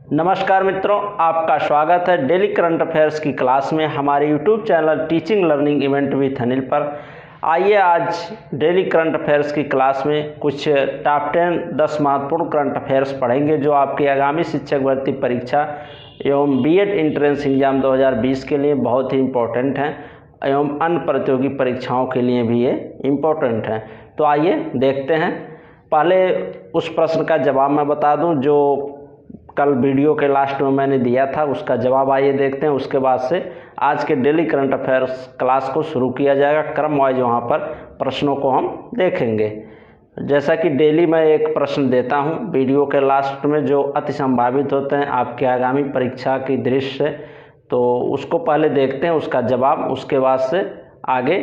नमस्कार मित्रों, आपका स्वागत है डेली करंट अफेयर्स की क्लास में हमारे YouTube channel teaching learning event with Anil पर। आइए आज डेली करंट अफेयर्स की क्लास में कुछ टॉप 10 महत्वपूर्ण करंट अफेयर्स पढ़ेंगे जो आपकी आगामी शिक्षक भर्ती परीक्षा एवं बीएड एंट्रेंस एग्जाम 2020 के लिए बहुत ही इम्पोर्टेंट हैं एवं अन्य प्रतियोगी परीक्षाओं के लिए भी ये इम्पोर्टेंट हैं। तो आइए देखते हैं। पहले उस प्रश्न का जवाब मैं बता दूं जो कल वीडियो के लास्ट में मैंने दिया था, उसका जवाब आइए देखते हैं। उसके बाद से आज के डेली करंट अफेयर्स क्लास को शुरू किया जाएगा। क्रम वाइज वहाँ पर प्रश्नों को हम देखेंगे। जैसा कि डेली मैं एक प्रश्न देता हूँ वीडियो के लास्ट में जो अति संभावित होते हैं आपके आगामी परीक्षा की दृष्टि से, तो उसको पहले देखते हैं, उसका जवाब, उसके बाद से आगे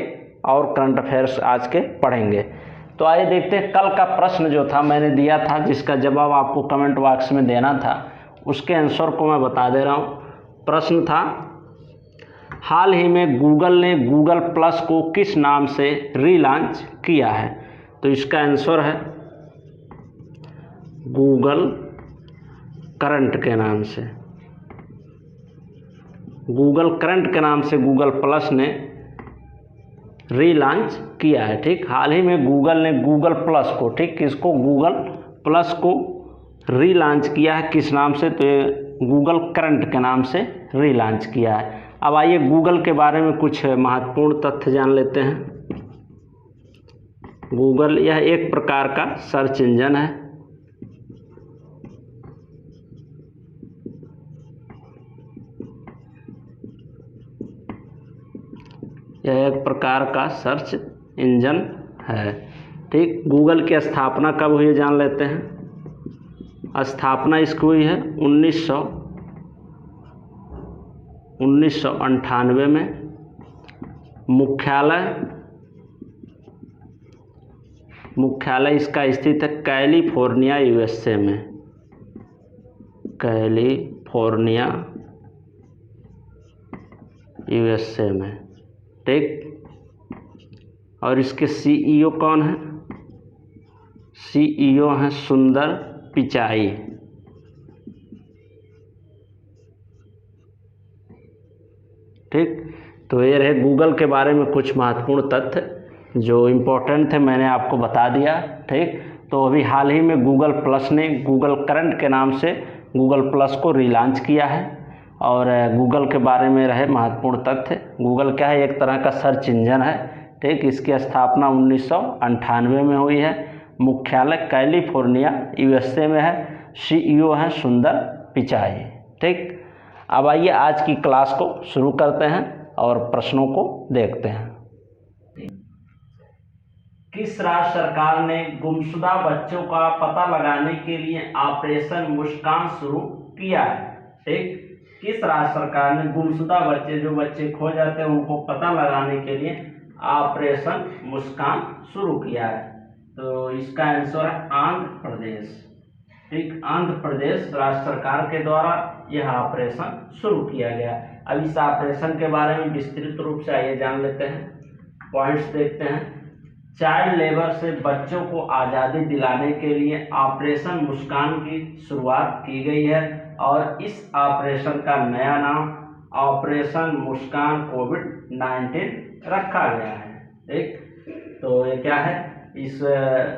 और करंट अफेयर्स आज के पढ़ेंगे। तो आइए देखते हैं। कल का प्रश्न जो था मैंने दिया था, जिसका जवाब आपको कमेंट बॉक्स में देना था, उसके आंसर को मैं बता दे रहा हूँ। प्रश्न था, हाल ही में गूगल ने गूगल प्लस को किस नाम से रीलॉन्च किया है? तो इसका आंसर है गूगल करंट के नाम से। गूगल करंट के नाम से गूगल प्लस ने रीलॉन्च किया है। ठीक, हाल ही में गूगल ने गूगल प्लस को, ठीक, किसको, गूगल प्लस को रीलॉन्च किया है। किस नाम से? तो ये गूगल करंट के नाम से रीलॉन्च किया है। अब आइए गूगल के बारे में कुछ महत्वपूर्ण तथ्य जान लेते हैं। गूगल यह एक प्रकार का सर्च इंजन है। यह एक प्रकार का सर्च इंजन है। ठीक, गूगल की स्थापना कब हुई जान लेते हैं। स्थापना इसकी हुई है 1998 में। मुख्यालय इसका स्थित है कैलिफोर्निया, यूएसए में। कैलिफोर्निया, यूएसए में। ठीक, और इसके सीईओ कौन है? सीईओ हैं सुंदर पिचाई। ठीक, तो ये रहे गूगल के बारे में कुछ महत्वपूर्ण तथ्य जो इम्पोर्टेंट थे, मैंने आपको बता दिया। ठीक, तो अभी हाल ही में गूगल प्लस ने गूगल करंट के नाम से गूगल प्लस को रीलॉन्च किया है। और गूगल के बारे में रहे महत्वपूर्ण तथ्य। गूगल क्या है? एक तरह का सर्च इंजन है। ठीक, इसकी स्थापना 1998 में हुई है। मुख्यालय कैलिफोर्निया, यूएसए में है। सीईओ हैं सुंदर पिचाई। ठीक, अब आइए आज की क्लास को शुरू करते हैं और प्रश्नों को देखते हैं। किस राज्य सरकार ने गुमशुदा बच्चों का पता लगाने के लिए ऑपरेशन मुस्कान शुरू किया है? ठीक, किस राज्य सरकार ने गुमशुदा बच्चे, जो बच्चे खो जाते हैं, उनको पता लगाने के लिए ऑपरेशन मुस्कान शुरू किया है? तो इसका आंसर है आंध्र प्रदेश। ठीक, आंध्र प्रदेश राज्य सरकार के द्वारा यह ऑपरेशन शुरू किया गया। अब इस ऑपरेशन के बारे में विस्तृत रूप से आइए जान लेते हैं। पॉइंट्स देखते हैं। चाइल्ड लेबर से बच्चों को आज़ादी दिलाने के लिए ऑपरेशन मुस्कान की शुरुआत की गई है और इस ऑपरेशन का नया नाम ऑपरेशन मुस्कान कोविड-19 रखा गया है। ठीक, तो ये क्या है? इस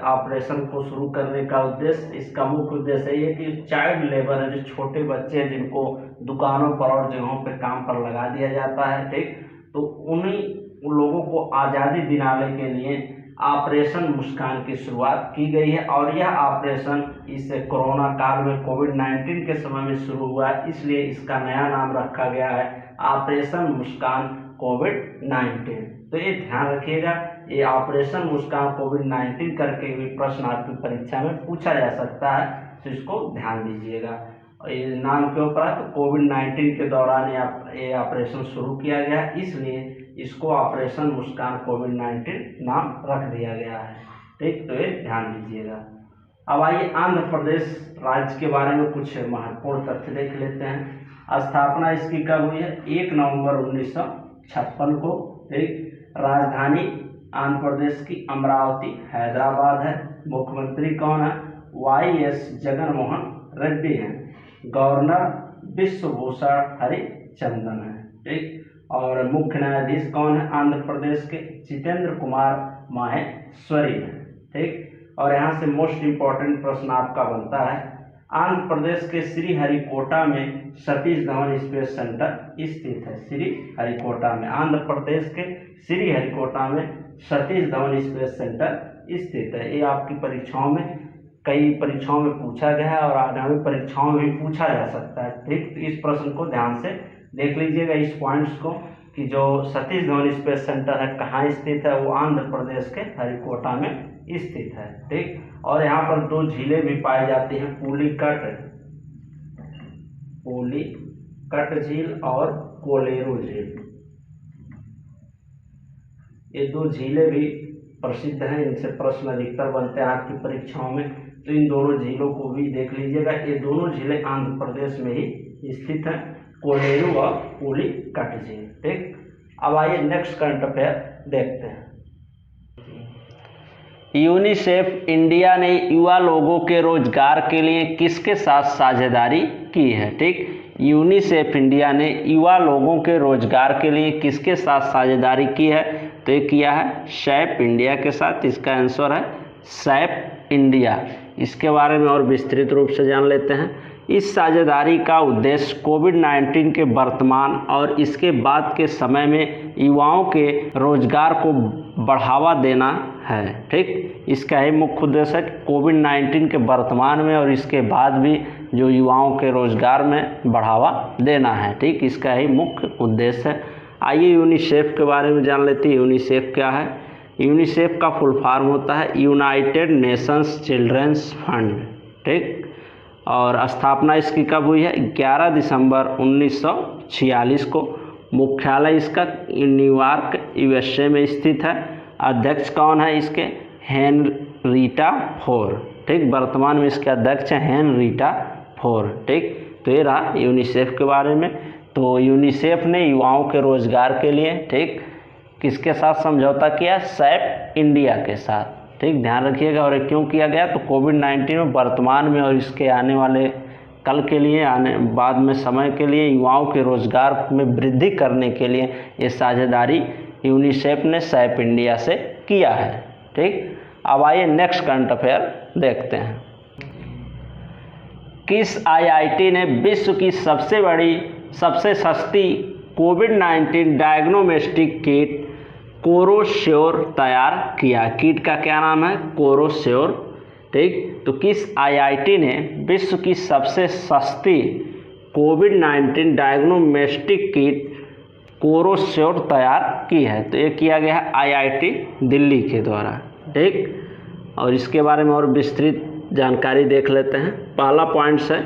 ऑपरेशन को शुरू करने का उद्देश्य, इसका मुख्य उद्देश्य ये है कि चाइल्ड लेबर है, जो छोटे बच्चे हैं जिनको दुकानों पर और जगहों पर काम पर लगा दिया जाता है। ठीक, तो उन्हीं लोगों को आज़ादी दिलाने के लिए ऑपरेशन मुस्कान की शुरुआत की गई है। और यह ऑपरेशन इस कोरोना काल में कोविड-19 के समय में शुरू हुआ है, इसलिए इसका नया नाम रखा गया है ऑपरेशन मुस्कान कोविड-19। तो ये ध्यान रखिएगा, ये ऑपरेशन मुस्कान कोविड-19 करके भी प्रश्न आपकी परीक्षा में पूछा जा सकता है, तो इसको ध्यान दीजिएगा। ये नाम क्यों पड़ा? तो कोविड-19 के दौरान ये ऑपरेशन शुरू किया गया, इसलिए इसको ऑपरेशन मुस्कान कोविड-19 नाम रख दिया गया है। ठीक, तो ये ध्यान दीजिएगा। अब आइए आंध्र प्रदेश राज्य के बारे में कुछ महत्वपूर्ण तथ्य देख लेते हैं। स्थापना इसकी कब हुई है? 1 नवंबर 1956 को। ठीक, राजधानी आंध्र प्रदेश की अमरावती, हैदराबाद है। मुख्यमंत्री कौन है? YS जगनमोहन रेड्डी हैं। गवर्नर विश्वभूषण हरिचंदन है। ठीक, और मुख्य न्यायाधीश कौन है? आंध्र प्रदेश के जितेंद्र कुमार माहेश्वरी है। ठीक, और यहाँ से मोस्ट इम्पोर्टेंट प्रश्न आपका बनता है, आंध्र प्रदेश के श्रीहरिकोटा में सतीश धवन स्पेस सेंटर स्थित है। श्रीहरिकोटा में, आंध्र प्रदेश के श्रीहरिकोटा में सतीश धवन स्पेस सेंटर स्थित है। ये आपकी परीक्षाओं में, कई परीक्षाओं में पूछा गया है और आगामी परीक्षाओं में भी पूछा जा सकता है। ठीक, तो इस प्रश्न को ध्यान से देख लीजिएगा, इस पॉइंट्स को, कि जो सतीश धवन स्पेस सेंटर है कहाँ स्थित है? वो आंध्र प्रदेश के हरिकोटा में स्थित है। ठीक, और यहाँ पर दो झीलें भी पाई जाती हैं, पुलिकट झील और कोलेरू झील। ये दो झीलें भी प्रसिद्ध हैं, इनसे प्रश्न अधिकतर बनते हैं आपकी परीक्षाओं में, तो इन दोनों झीलों को भी देख लीजिएगा। ये दोनों झीलें आंध्र प्रदेश में ही स्थित हैं, कोलेरू और पुलिकट झील। ठीक, अब आइए नेक्स्ट करंट अफेयर देखते हैं। यूनिसेफ इंडिया ने युवा लोगों के रोजगार के लिए किसके साथ साझेदारी की है? ठीक, यूनिसेफ इंडिया ने युवा लोगों के रोजगार के लिए किसके साथ साझेदारी की है? तो ये किया है सैप इंडिया के साथ। इसका आंसर है सैप इंडिया। इसके बारे में और विस्तृत रूप से जान लेते हैं। इस साझेदारी का उद्देश्य कोविड-19 के वर्तमान और इसके बाद के समय में युवाओं के रोजगार को बढ़ावा देना है। ठीक, इसका ही मुख्य उद्देश्य है कोविड-19 के वर्तमान में और इसके बाद भी जो युवाओं के रोजगार में बढ़ावा देना है। ठीक, इसका ही मुख्य उद्देश्य है। आइए यूनिसेफ के बारे में जान लेते हैं। यूनिसेफ क्या है? यूनिसेफ का फुल फॉर्म होता है यूनाइटेड नेशंस चिल्ड्रंस फंड। ठीक, और स्थापना इसकी कब हुई है? 11 दिसंबर 1946 को। मुख्यालय इसका न्यूयॉर्क यूएसए में स्थित है। अध्यक्ष कौन है इसके? Henrietta four. ठीक, वर्तमान में इसके अध्यक्ष हैं हेनरीटा फोर। ठीक, तो ये रहा यूनिसेफ के बारे में। तो यूनिसेफ ने युवाओं के रोजगार के लिए, ठीक, किसके साथ समझौता किया? सैप इंडिया के साथ। ठीक, ध्यान रखिएगा। और क्यों किया गया? तो कोविड-19 में वर्तमान में और इसके आने वाले कल के लिए, आने बाद में समय के लिए युवाओं के रोजगार में वृद्धि करने के लिए ये साझेदारी यूनिसेफ ने सैप इंडिया से किया है। ठीक, अब आइए नेक्स्ट करंट अफेयर देखते हैं। किस आईआईटी ने विश्व की सबसे बड़ी, सबसे सस्ती कोविड-19 डायग्नोस्टिक किट कोरोश्योर तैयार किया? किट का क्या नाम है? कोरोश्योर। ठीक, तो किस आईआईटी ने विश्व की सबसे सस्ती कोविड-19 डायग्नोस्टिक किट कोरोश्योर तैयार की है? तो ये किया गया है आईआईटी दिल्ली के द्वारा। ठीक, और इसके बारे में और विस्तृत जानकारी देख लेते हैं। पहला पॉइंट है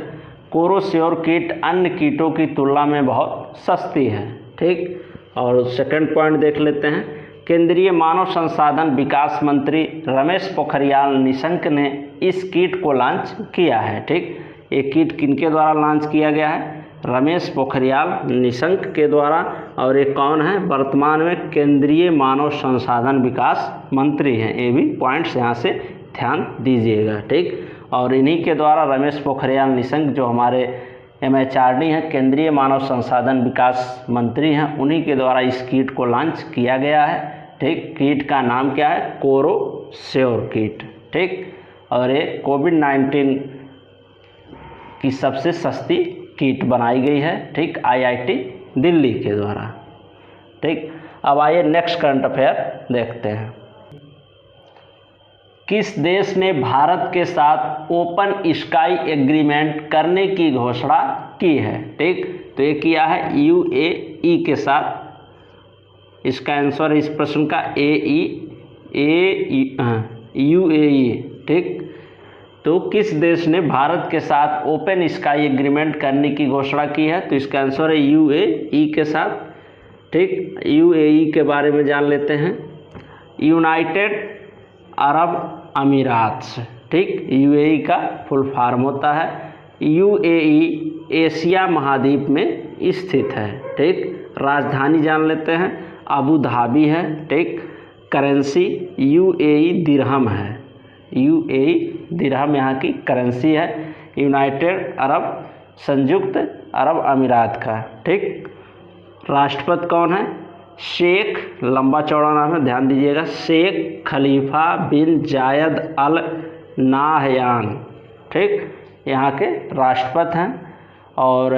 कोरोश्योर किट अन्य कीटों की तुलना में बहुत सस्ती है। ठीक, और सेकंड पॉइंट देख लेते हैं। केंद्रीय मानव संसाधन विकास मंत्री रमेश पोखरियाल निशंक ने इस किट को लॉन्च किया है। ठीक, ये किट किनके द्वारा लॉन्च किया गया है? रमेश पोखरियाल निशंक के द्वारा। और ये कौन है? वर्तमान में केंद्रीय मानव संसाधन विकास मंत्री हैं। ये भी पॉइंट्स यहाँ से ध्यान दीजिएगा। ठीक, और इन्हीं के द्वारा रमेश पोखरियाल निशंक जो हमारे MHRD हैं, केंद्रीय मानव संसाधन विकास मंत्री हैं, उन्हीं के द्वारा इस किट को लॉन्च किया गया है। ठीक, किट का नाम क्या है? कोरोश्योर किट। ठीक, और ये कोविड-19 की सबसे सस्ती किट बनाई गई है। ठीक, आईआईटी दिल्ली के द्वारा। ठीक, अब आइए नेक्स्ट करंट अफेयर देखते हैं। किस देश ने भारत के साथ ओपन स्काई एग्रीमेंट करने की घोषणा की है? ठीक, तो ये किया है UAE के साथ। इसका आंसर इस प्रश्न का UAE। ठीक, तो किस देश ने भारत के साथ ओपन स्काई एग्रीमेंट करने की घोषणा की है? तो इसका आंसर है UAE के साथ। ठीक, UAE के बारे में जान लेते हैं। यूनाइटेड अरब अमीरात। ठीक, UAE का फुल फॉर्म होता है। UAE एशिया महाद्वीप में स्थित है। ठीक, राजधानी जान लेते हैं, अबू धाबी है। ठीक, करेंसी UAE दिरहम है। UAE दिरहम यहाँ की करेंसी है। यूनाइटेड अरब संयुक्त अरब अमीरात का। ठीक, राष्ट्रपति कौन है? शेख, लंबा चौड़ा नाम है, ध्यान दीजिएगा, शेख खलीफा बिन जायद अल नाहयान। ठीक, यहाँ के राष्ट्रपति हैं। और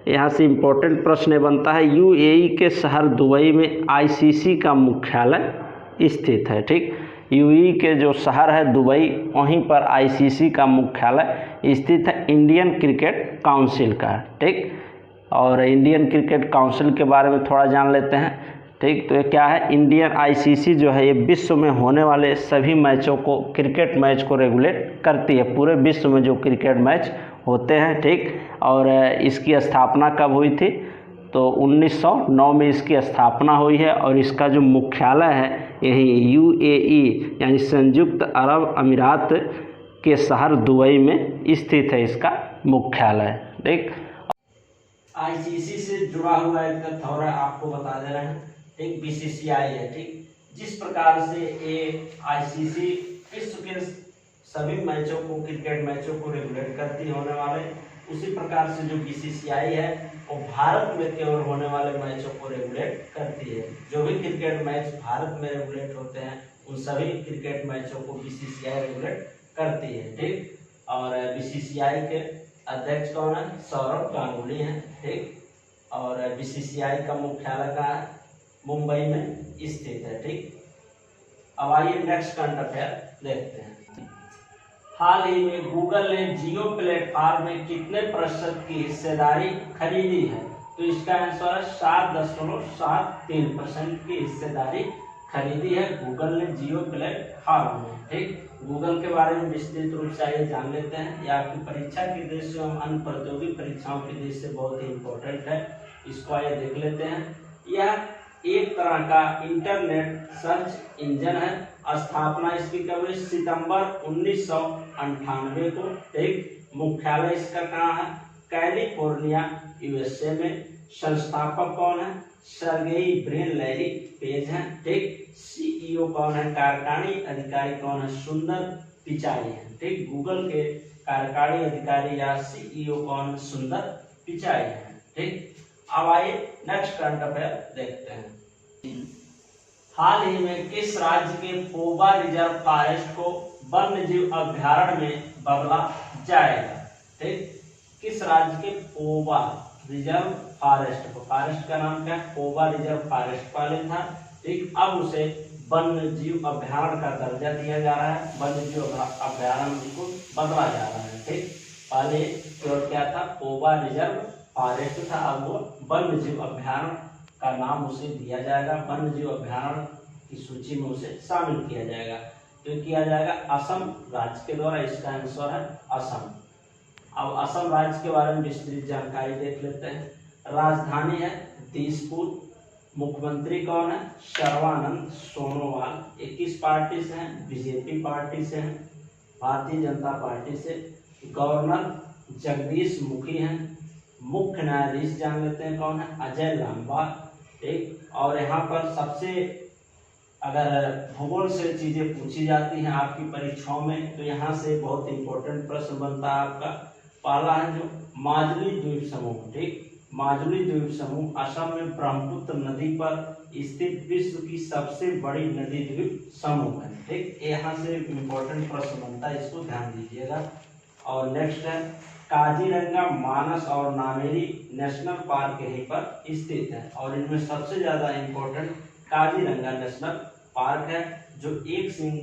यहाँ से इम्पोर्टेंट प्रश्न बनता है, यूएई के शहर दुबई में आईसीसी का मुख्यालय स्थित है। ठीक, यूएई के जो शहर है दुबई, वहीं पर आईसीसी का मुख्यालय स्थित है, इंडियन क्रिकेट काउंसिल का। ठीक, और इंडियन क्रिकेट काउंसिल के बारे में थोड़ा जान लेते हैं। ठीक, तो ये क्या है? इंडियन आईसीसी जो है ये विश्व में होने वाले सभी मैचों को, क्रिकेट मैच को रेगुलेट करती है, पूरे विश्व में जो क्रिकेट मैच होते हैं। ठीक, और इसकी स्थापना कब हुई थी? तो 1909 में इसकी स्थापना हुई है। और इसका जो मुख्यालय है यही यूएई यानी संयुक्त अरब अमीरात के शहर दुबई में स्थित है इसका मुख्यालय। ठीक, आईसीसी से जुड़ा हुआ एक तथ्य आपको बता दे रहे हैं। एक बीसीसीआई है। ठीक, जिस प्रकार से ये आईसीसी विश्व के सभी मैचों को, क्रिकेट मैचों को रेगुलेट करती होने वाले, उसी प्रकार से जो बीसीसीआई है वो भारत में केवल होने वाले मैचों को रेगुलेट करती है। जो भी क्रिकेट मैच भारत में रेगुलेट होते हैं उन सभी क्रिकेट मैचों को बीसीसीआई रेगुलेट करती है। ठीक, और बीसीसीआई के अध्यक्ष कौन है? सौरभ गांगुली हैं। ठीक, और बीसीसीआई का मुख्यालय कहाँ है? मुंबई में स्थित है। ठीक, अब आइए नेक्स्ट करंट अफेयर देखते हैं। हाल ही में गूगल ने जियो प्लेटफॉर्म में कितने प्रतिशत की हिस्सेदारी खरीदी है? तो इसका आंसर है 7.73% की हिस्सेदारी खरीदी है गूगल ने जियो प्लेटफॉर्म में। ठीक, गूगल के बारे में विस्तृत रूप से आइए जान लेते हैं। यह आपकी परीक्षा की दृष्टि से एवं अन्य प्रतियोगी परीक्षाओं की दृष्टि से बहुत ही इंपॉर्टेंट है। इसको आइए देख लेते हैं। यह एक तरह का इंटरनेट सर्च इंजन है। स्थापना इसकी कब हुई? सितंबर 1998 को। ठीक, मुख्यालय इसका कहाँ है? कैलिफोर्निया यूएसए में। संस्थापक कौन है? सर्गेई ब्रिन लैरी पेज हैं। ठीक, सीईओ कौन है? कार्यकारी अधिकारी कौन है? सुंदर पिचाई है। ठीक, गूगल के कार्यकारी अधिकारी या सीईओ कौन? सुंदर पिचाई है। ठीक, अब आइए नेक्स्ट करंट अफेयर देखते हैं। हाल ही में किस राज्य के पोबा रिजर्व फॉरेस्ट को वन्य जीव अभ्यारण्य में बदला जाएगा? ठीक, किस राज्य के पोबा रिजर्व फॉरेस्ट को, फॉरेस्ट का नाम क्या है? पोबा रिजर्व फॉरेस्ट पहले था। ठीक, अब उसे वन्य जीव अभ्यारण्य का दर्जा दिया जा रहा है, वन्य जीव अभ्यारण्य को बदला जा रहा है। ठीक, पहले केवल क्या था? पोबा रिजर्व फॉरेस्ट था, अब वो वन्य जीव अभ्यारण्य का नाम उसे दिया जाएगा, वन्य जीव अभ्यारण्य की सूची में उसे शामिल किया जाएगा। तो किया जाएगा असम राज्य के द्वारा। इसका आंसर है असम। अब असम राज्य के बारे में विस्तृत जानकारी देख लेते हैं। राजधानी है दिसपुर। मुख्यमंत्री कौन है? सर्बानंद सोनोवाल। ये किस पार्टी से हैं? बीजेपी पार्टी से हैं, भारतीय जनता पार्टी से। गवर्नर जगदीश मुखी हैं। मुख्य न्यायाधीश जान लेते हैं कौन है? अजय लांबा। ठीक, और यहाँ पर सबसे अगर भूगोल से चीजें पूछी जाती हैं आपकी परीक्षाओं में तो यहाँ से बहुत इंपॉर्टेंट प्रश्न बनता है आपका। पहला है जो माजुली द्वीप समूह। ठीक, माजुली द्वीप समूह असम में ब्रह्मपुत्र नदी पर स्थित विश्व की सबसे बड़ी नदी द्वीप समूह है। ठीक, यहाँ से इंपॉर्टेंट प्रश्न बनता है, इसको ध्यान दीजिएगा। और नेक्स्ट है काजीरंगा मानस और नामेरी नेशनल पार्क यहीं पर स्थित है। और इनमें सबसे ज्यादा इम्पोर्टेंट काजीरंगा नेशनल पार्क है जो एक सींग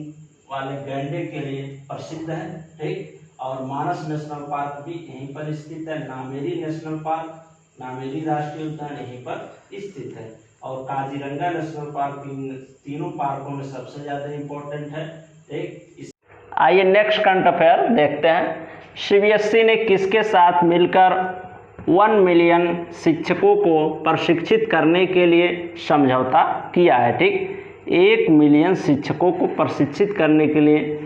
वाले गैंडे के लिए प्रसिद्ध है। ठीक, और मानस नेशनल पार्क भी यहीं पर स्थित है। नामेरी नेशनल पार्क, नामेरी राष्ट्रीय उद्यान यहीं पर स्थित है। और काजीरंगा नेशनल पार्क इन तीनों पार्कों में सबसे ज्यादा इम्पोर्टेंट है। ठीक, आइए नेक्स्ट करंट अफेयर देखते हैं। सीबीएसई ने किसके साथ मिलकर 1 मिलियन शिक्षकों को प्रशिक्षित करने के लिए समझौता किया है? ठीक, 1 मिलियन शिक्षकों को प्रशिक्षित करने के लिए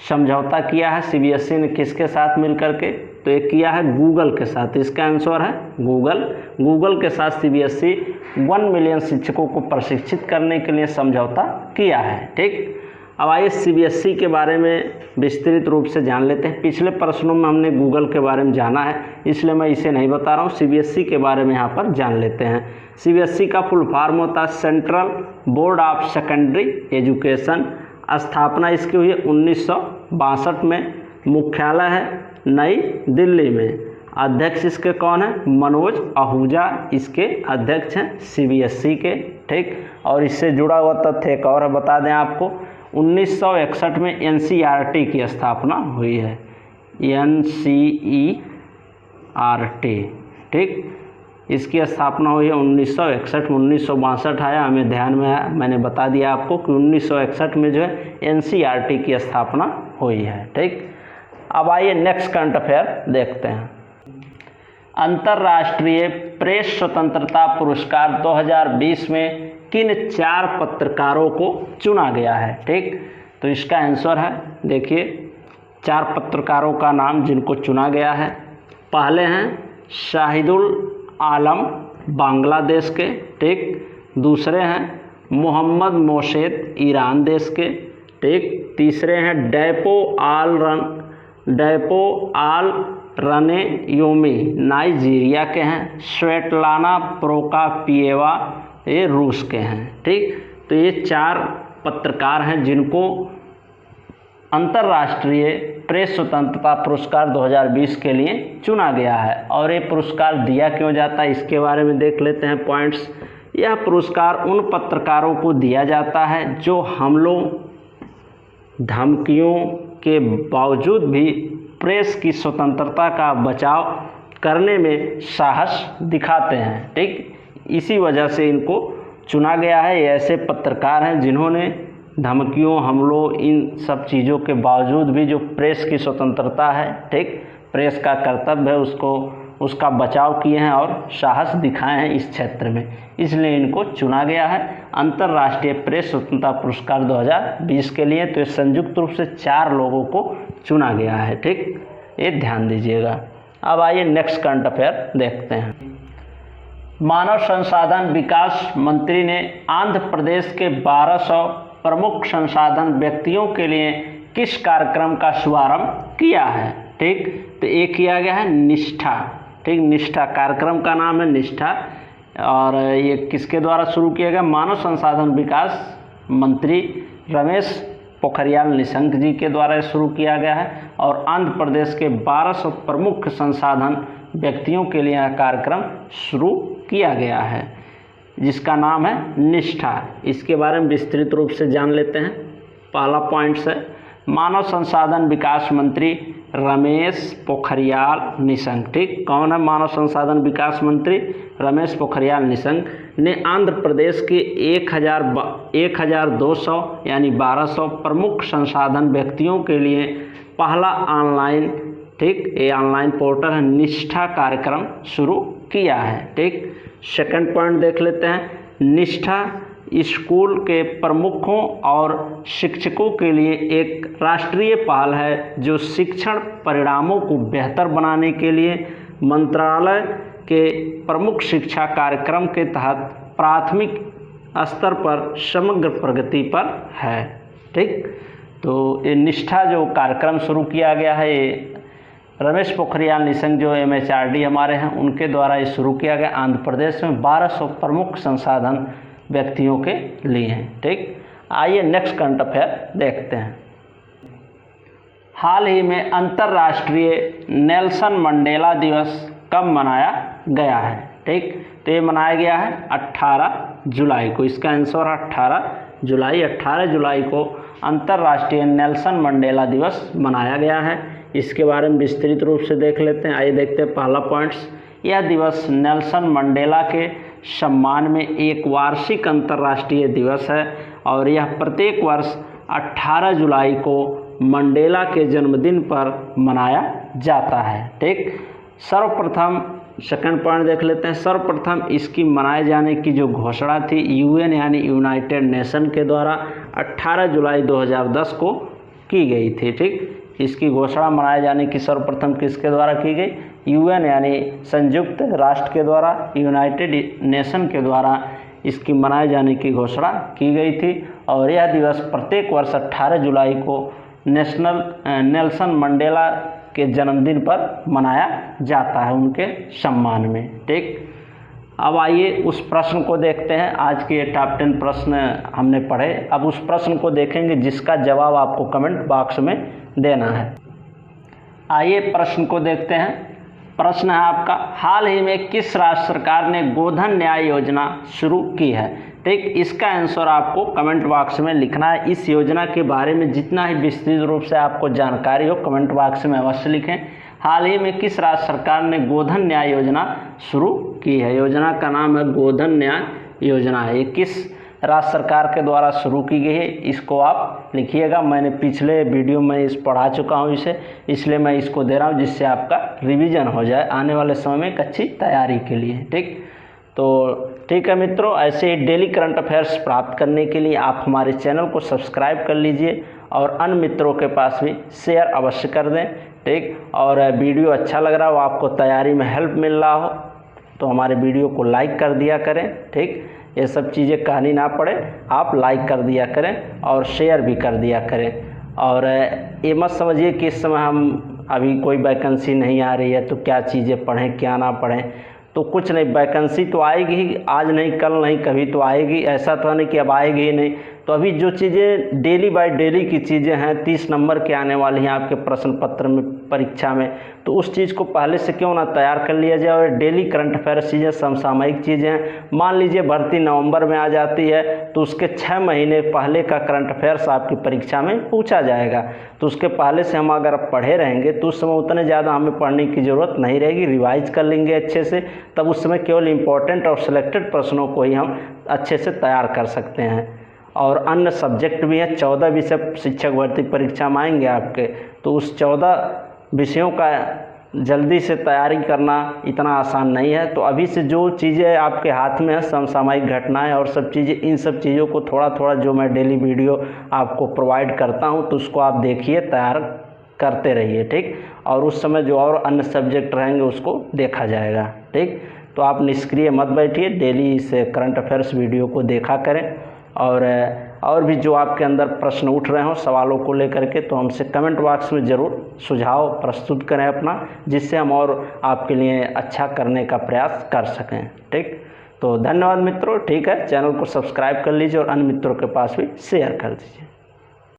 समझौता किया है सीबीएसई ने किसके साथ मिलकर के? तो ये किया है गूगल के साथ। इसका आंसर है गूगल। गूगल के साथ सीबीएसई 1 मिलियन शिक्षकों को प्रशिक्षित करने के लिए समझौता किया है। ठीक, अब आइए सीबीएसई के बारे में विस्तृत रूप से जान लेते हैं। पिछले प्रश्नों में हमने गूगल के बारे में जाना है, इसलिए मैं इसे नहीं बता रहा हूँ। सीबीएसई के बारे में यहाँ पर जान लेते हैं। सीबीएसई का फुल फॉर्म होता है central board of secondary education. स्थापना इसकी हुई है 1962 में। मुख्यालय है नई दिल्ली में। अध्यक्ष इसके कौन है? मनोज आहूजा इसके अध्यक्ष हैं सीबीएसई के। ठीक, और इससे जुड़ा हुआ तथ्य एक और बता दें आपको, 1961 में एनसीईआरटी की स्थापना हुई है। एनसीईआरटी, ठीक, इसकी स्थापना हुई है 1961 में। 1962 आया, हमें ध्यान में आया, मैंने बता दिया आपको कि 1961 में जो है एनसीईआरटी की स्थापना हुई है। ठीक, अब आइए नेक्स्ट करंट अफेयर देखते हैं। अंतर्राष्ट्रीय प्रेस स्वतंत्रता पुरस्कार 2020 में किन 4 पत्रकारों को चुना गया है? ठीक, तो इसका आंसर है, देखिए 4 पत्रकारों का नाम जिनको चुना गया है। पहले हैं शाहिदुल आलम बांग्लादेश के। ठीक, दूसरे हैं मोहम्मद मोशेद ईरान देश के। ठीक, तीसरे हैं डैपो आल रने योमी नाइजीरिया के हैं। स्वेटलाना प्रोकापिएवा ये रूस के हैं। ठीक, तो ये 4 पत्रकार हैं जिनको अंतर्राष्ट्रीय प्रेस स्वतंत्रता पुरस्कार 2020 के लिए चुना गया है। और ये पुरस्कार दिया क्यों जाता है इसके बारे में देख लेते हैं पॉइंट्स। यह पुरस्कार उन पत्रकारों को दिया जाता है जो हमलों धमकियों के बावजूद भी प्रेस की स्वतंत्रता का बचाव करने में साहस दिखाते हैं। ठीक, इसी वजह से इनको चुना गया है। ये ऐसे पत्रकार हैं जिन्होंने धमकियों, हमलों, इन सब चीज़ों के बावजूद भी जो प्रेस की स्वतंत्रता है, ठीक, प्रेस का कर्तव्य है, उसका बचाव किए हैं और साहस दिखाए हैं इस क्षेत्र में, इसलिए इनको चुना गया है अंतर्राष्ट्रीय प्रेस स्वतंत्रता पुरस्कार 2020 के लिए। तो ये संयुक्त रूप से 4 लोगों को चुना गया है। ठीक, ये ध्यान दीजिएगा। अब आइए नेक्स्ट करंट अफेयर देखते हैं। मानव संसाधन विकास मंत्री ने आंध्र प्रदेश के 1200 प्रमुख संसाधन व्यक्तियों के लिए किस कार्यक्रम का शुभारंभ किया है? ठीक, तो ये किया गया है निष्ठा। ठीक, निष्ठा कार्यक्रम का नाम है निष्ठा। और ये किसके द्वारा शुरू किया गया? मानव संसाधन विकास मंत्री रमेश पोखरियाल निशंक जी के द्वारा शुरू किया गया है। और आंध्र प्रदेश के 1200 प्रमुख संसाधन व्यक्तियों के लिए यह कार्यक्रम शुरू किया गया है जिसका नाम है निष्ठा। इसके बारे में विस्तृत रूप से जान लेते हैं। पहला पॉइंट है मानव संसाधन विकास मंत्री रमेश पोखरियाल निशंक। ठीक, कौन है मानव संसाधन विकास मंत्री? रमेश पोखरियाल निशंक ने आंध्र प्रदेश के 1200 यानी 1200 प्रमुख संसाधन व्यक्तियों के लिए पहला ऑनलाइन, ठीक, ये ऑनलाइन पोर्टल है, निष्ठा कार्यक्रम शुरू किया है। ठीक, सेकंड पॉइंट देख लेते हैं। निष्ठा स्कूल के प्रमुखों और शिक्षकों के लिए एक राष्ट्रीय पहल है जो शिक्षण परिणामों को बेहतर बनाने के लिए मंत्रालय के प्रमुख शिक्षा कार्यक्रम के तहत प्राथमिक स्तर पर समग्र प्रगति पर है। ठीक, तो ये निष्ठा जो कार्यक्रम शुरू किया गया है, ये रमेश पोखरियाल निशंक जो MHRD हमारे हैं उनके द्वारा ये शुरू किया गया आंध्र प्रदेश में 1200 प्रमुख संसाधन व्यक्तियों के लिए। ठीक, आइए नेक्स्ट करंट अफेयर देखते हैं। हाल ही में अंतर्राष्ट्रीय नेल्सन मंडेला दिवस कब मनाया गया है? ठीक, तो ये मनाया गया है 18 जुलाई को। इसका आंसर है 18 जुलाई। 18 जुलाई को अंतर्राष्ट्रीय नेल्सन मंडेला दिवस मनाया गया है। इसके बारे में विस्तृत रूप से देख लेते हैं। आइए देखते हैं पहला पॉइंट्स। यह दिवस नेल्सन मंडेला के सम्मान में एक वार्षिक अंतर्राष्ट्रीय दिवस है और यह प्रत्येक वर्ष 18 जुलाई को मंडेला के जन्मदिन पर मनाया जाता है। ठीक, सर्वप्रथम सेकंड पॉइंट देख लेते हैं। सर्वप्रथम इसकी मनाए जाने की जो घोषणा थी UN यानी यूनाइटेड नेशन के द्वारा 18 जुलाई 2010 को की गई थी। ठीक, इसकी घोषणा मनाए जाने की सर्वप्रथम किसके द्वारा की गई? UN यानी संयुक्त राष्ट्र के द्वारा, यूनाइटेड नेशन के द्वारा इसकी मनाए जाने की घोषणा की गई थी। और यह दिवस प्रत्येक वर्ष 18 जुलाई को नेल्सन मंडेला के जन्मदिन पर मनाया जाता है, उनके सम्मान में। ठीक, अब आइए उस प्रश्न को देखते हैं। आज के ये टॉप 10 प्रश्न हमने पढ़े, अब उस प्रश्न को देखेंगे जिसका जवाब आपको कमेंट बॉक्स में देना है। आइए प्रश्न को देखते हैं। प्रश्न है आपका, हाल ही में किस राज्य सरकार ने गोधन न्याय योजना शुरू की है? ठीक, इसका आंसर आपको कमेंट बॉक्स में लिखना है। इस योजना के बारे में जितना ही विस्तृत रूप से आपको जानकारी हो कमेंट बॉक्स में अवश्य लिखें। हाल ही में किस राज्य सरकार ने गोधन न्याय योजना शुरू की है? योजना का नाम है गोधन न्याय योजना है। ये किस राज्य सरकार के द्वारा शुरू की गई है, इसको आप लिखिएगा। मैंने पिछले वीडियो में इस पढ़ा चुका हूँ इसे, इसलिए मैं इसको दे रहा हूँ जिससे आपका रिवीजन हो जाए आने वाले समय में एक अच्छी तैयारी के लिए। ठीक, तो ठीक है मित्रों, ऐसे ही डेली करंट अफेयर्स प्राप्त करने के लिए आप हमारे चैनल को सब्सक्राइब कर लीजिए और अन्य मित्रों के पास भी शेयर अवश्य कर दें। ठीक, और वीडियो अच्छा लग रहा हो, आपको तैयारी में हेल्प मिल रहा हो तो हमारे वीडियो को लाइक कर दिया करें। ठीक, ये सब चीज़ें कहनी ना पड़े, आप लाइक कर दिया करें और शेयर भी कर दिया करें। और ये मत समझिए कि इस समय हम अभी कोई वैकेंसी नहीं आ रही है तो क्या चीज़ें पढ़ें क्या ना पढ़ें, तो कुछ नहीं, वैकेंसी तो आएगी ही, आज नहीं कल नहीं कभी तो आएगी। ऐसा तो नहीं कि अब आएगी ही नहीं। तो अभी जो चीज़ें डेली बाय डेली की चीज़ें हैं 30 नंबर के आने वाली हैं आपके प्रश्न पत्र में परीक्षा में, तो उस चीज़ को पहले से क्यों ना तैयार कर लिया जाए। और डेली करंट अफेयर चीज़ें समसामयिक चीज़ें हैं। मान लीजिए भर्ती नवंबर में आ जाती है तो उसके 6 महीने पहले का करंट अफेयर्स आपकी परीक्षा में पूछा जाएगा। तो उसके पहले से हम अगर पढ़े रहेंगे तो उस समय उतने ज़्यादा हमें पढ़ने की ज़रूरत नहीं रहेगी, रिवाइज कर लेंगे अच्छे से, तब उस समय केवल इम्पोर्टेंट और सिलेक्टेड प्रश्नों को ही हम अच्छे से तैयार कर सकते हैं। और अन्य सब्जेक्ट भी हैं, 14 विषय शिक्षक भर्ती परीक्षा में आएंगे आपके, तो उस 14 विषयों का जल्दी से तैयारी करना इतना आसान नहीं है। तो अभी से जो चीज़ें आपके हाथ में है, समसामयिक घटनाएं और सब चीज़ें, इन सब चीज़ों को थोड़ा थोड़ा जो मैं डेली वीडियो आपको प्रोवाइड करता हूं तो उसको आप देखिए, तैयार करते रहिए। ठीक, और उस समय जो और अन्य सब्जेक्ट रहेंगे उसको देखा जाएगा। ठीक, तो आप निष्क्रिय मत बैठिए, डेली इस करंट अफेयर्स वीडियो को देखा करें। और भी जो आपके अंदर प्रश्न उठ रहे हों सवालों को लेकर के, तो हमसे कमेंट बॉक्स में ज़रूर सुझाव प्रस्तुत करें अपना, जिससे हम और आपके लिए अच्छा करने का प्रयास कर सकें। ठीक, तो धन्यवाद मित्रों। ठीक है, चैनल को सब्सक्राइब कर लीजिए और अन्य मित्रों के पास भी शेयर कर दीजिए।